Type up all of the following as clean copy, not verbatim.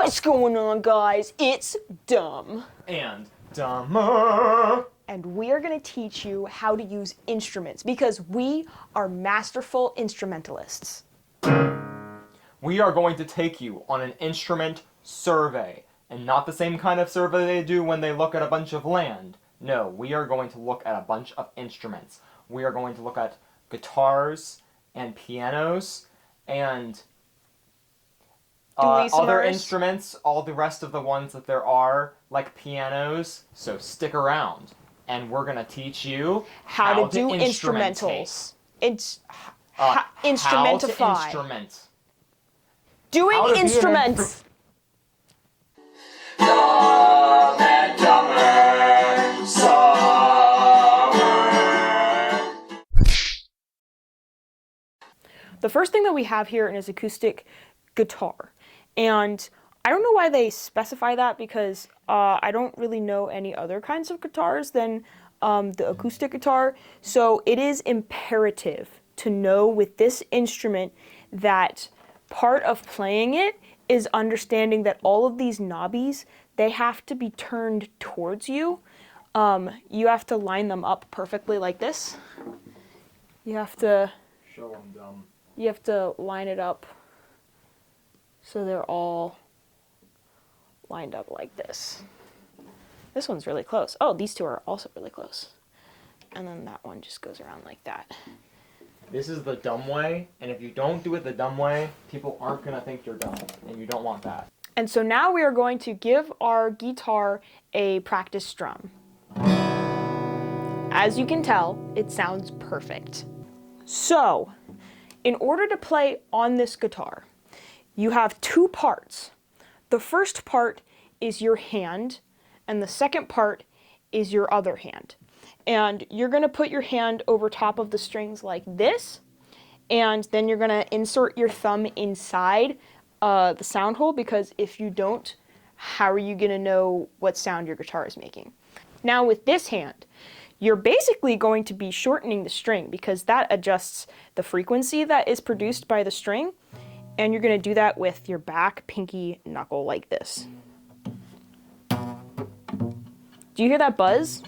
What's going on, guys? It's Dumb. And Dumber. And we are going to teach you how to use instruments because we are masterful instrumentalists. We are going to take you on an instrument survey. And not the same kind of survey they do when they look at a bunch of land. No, we are going to look at a bunch of instruments. We are going to look at guitars and pianos and other instruments, all the rest of the ones that there are, like pianos. So stick around, and we're gonna teach you how to do instrumentals. Instrumentify. How to instrument. Doing instruments. Dumb and Dumber Summer. The first thing that we have here is acoustic guitar. And I don't know why they specify that because I don't really know any other kinds of guitars than the acoustic guitar. So it is imperative to know with this instrument that part of playing it is understanding that all of these knobbies, they have to be turned towards you. You have to line them up perfectly like this. You have to... Show them, Dumb. You have to line it up so they're all lined up like this. This one's really close. Oh, these two are also really close. And then that one just goes around like that. This is the dumb way, and if you don't do it the dumb way, people aren't going to think you're dumb, and you don't want that. And so now we are going to give our guitar a practice strum. As you can tell, it sounds perfect. So, in order to play on this guitar, you have two parts. The first part is your hand, and the second part is your other hand. And you're going to put your hand over top of the strings like this, and then you're going to insert your thumb inside the sound hole, because if you don't, how are you going to know what sound your guitar is making? Now with this hand, you're basically going to be shortening the string because that adjusts the frequency that is produced by the string. And you're going to do that with your back pinky knuckle like this. Do you hear that buzz?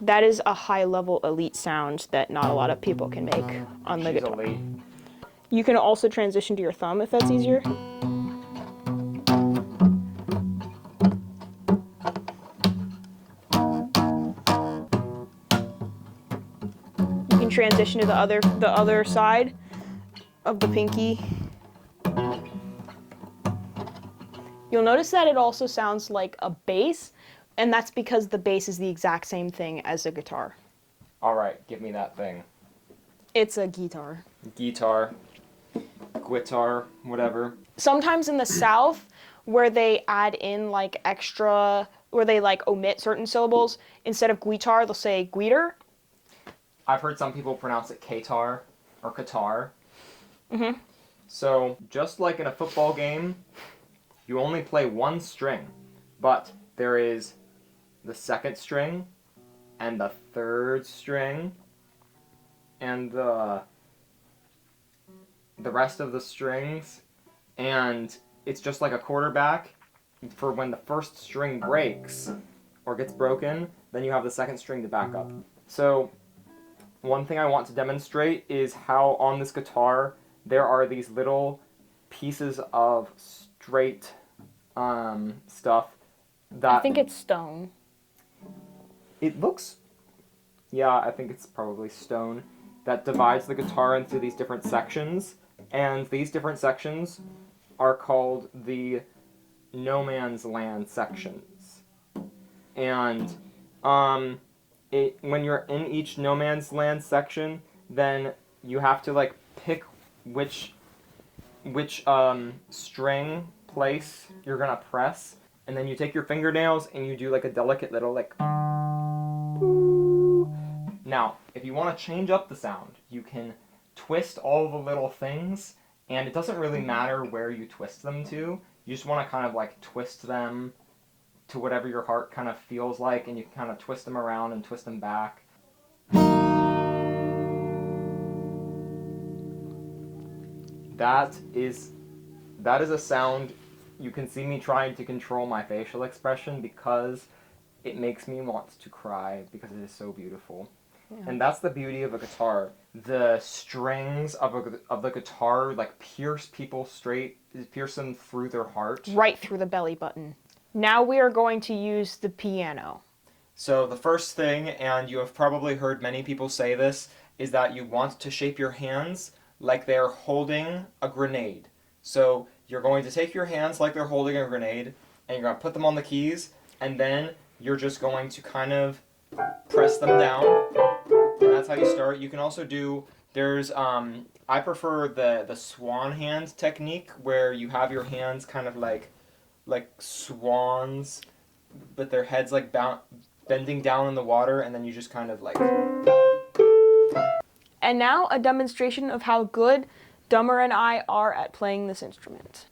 That is a high-level elite sound that not a lot of people can make on the guitar. Elite. You can also transition to your thumb if that's easier. You can transition to the other side of the pinky. You'll notice that it also sounds like a bass, and that's because the bass is the exact same thing as a guitar. All right, give me that thing. It's a guitar. Guitar, guitar, whatever. Sometimes in the South, where they add in like extra, where they like omit certain syllables, instead of guitar, they'll say guitar. I've heard some people pronounce it Qatar or Qatar. Mm-hmm. So, just like in a football game, you only play one string, but there is the second string, and the third string, and the rest of the strings, and it's just like a quarterback. For when the first string breaks, or gets broken, then you have the second string to back up. So, one thing I want to demonstrate is how on this guitar there are these little pieces of straight stuff that... I think it's stone. It looks... Yeah, I think it's probably stone. That divides the guitar into these different sections. And these different sections are called the no man's land sections. And when you're in each no man's land section, then you have to like pick which string place you're gonna press, and then you take your fingernails and you do like a delicate little like boo. Now, if you want to change up the sound, you can twist all the little things, and it doesn't really matter where you twist them to. You just want to kind of like twist them to whatever your heart kind of feels like, and you can kind of twist them around and twist them back. That is a sound you can see me trying to control my facial expression because it makes me want to cry because it is so beautiful. Yeah. And that's the beauty of a guitar. The strings of the guitar like pierce them through their heart. Right through the belly button. Now we are going to use the piano. So the first thing, and you have probably heard many people say this, is that you want to shape your hands like they're holding a grenade. So you're going to take your hands like they're holding a grenade, and you're going to put them on the keys, and then you're just going to kind of press them down. And that's how you start. You can also do, I prefer the swan hand technique, where you have your hands kind of like swans, but their heads like bending down in the water, and then you just kind of like... And now a demonstration of how good Dummer and I are at playing this instrument.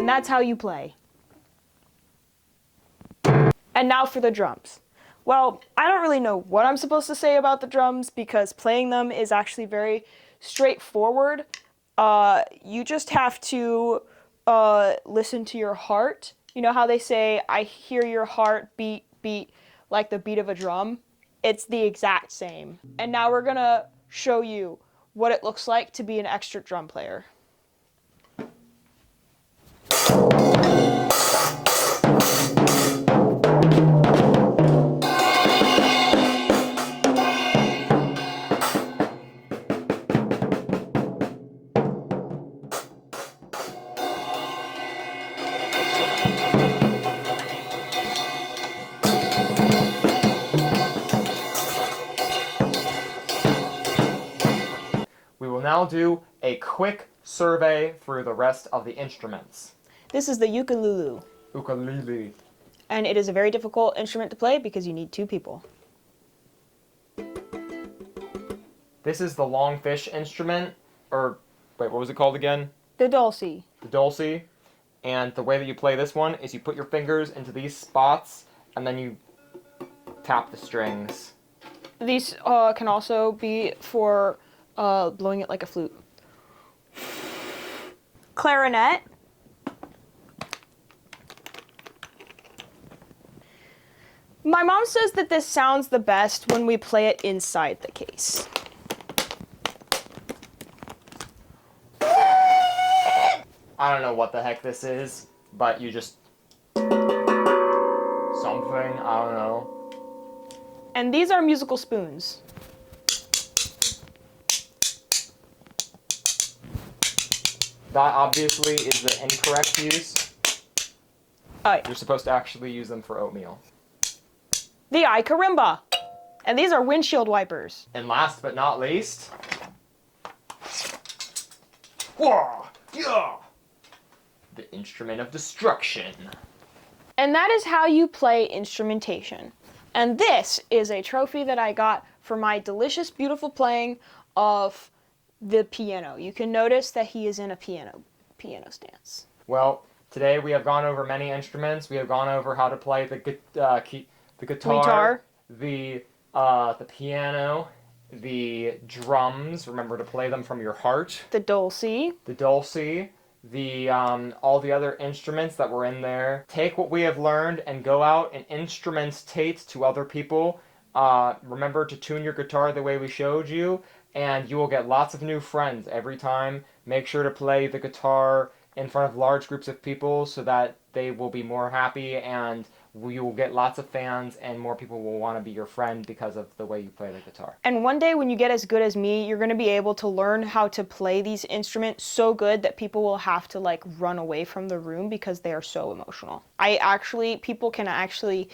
That's how you play. And now for the drums. Well, I don't really know what I'm supposed to say about the drums because playing them is actually very straightforward. You just have to listen to your heart. You know how they say, I hear your heart beat like the beat of a drum? It's the exact same. And now we're gonna show you what it looks like to be an extra drum player. We will now do a quick survey through the rest of the instruments. This is the ukulele. Ukulele. And it is a very difficult instrument to play because you need two people. This is the longfish instrument, or wait, what was it called again? The dulcie. The dulcie. And the way that you play this one is you put your fingers into these spots and then you tap the strings. These can also be for blowing it like a flute. Clarinet. My mom says that this sounds the best when we play it inside the case. I don't know what the heck this is, but you just... something, I don't know. And these are musical spoons. That obviously is the incorrect use. Oh, yeah. You're supposed to actually use them for oatmeal. The iCarimba. And these are windshield wipers. And last but not least... Whoa! Yeah! The instrument of destruction. And that is how you play instrumentation. And this is a trophy that I got for my delicious, beautiful playing of the piano. You can notice that he is in a piano stance. Well, today we have gone over many instruments. We have gone over how to play the guitar, the piano, the drums. Remember to play them from your heart. The dulcie. The dulcie. All the other instruments that were in there. Take what we have learned and go out and instrumentate to other people. Remember to tune your guitar the way we showed you, and you will get lots of new friends every time. Make sure to play the guitar in front of large groups of people so that they will be more happy, and you will get lots of fans, and more people will want to be your friend because of the way you play the guitar. And one day when you get as good as me, you're going to be able to learn how to play these instruments so good that people will have to like run away from the room because they are so emotional. People can actually,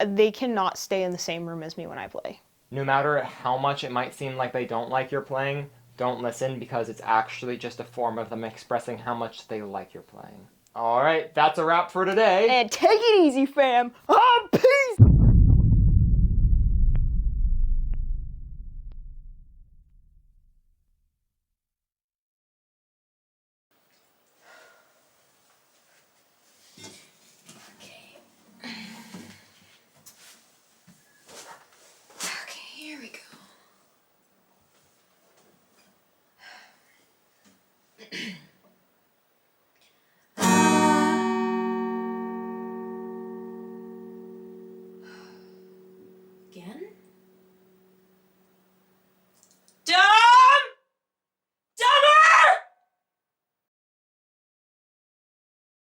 they cannot stay in the same room as me when I play. No matter how much it might seem like they don't like your playing, don't listen, because it's actually just a form of them expressing how much they like your playing. Alright, that's a wrap for today. And take it easy, fam. Peace! Okay, here we go. Again?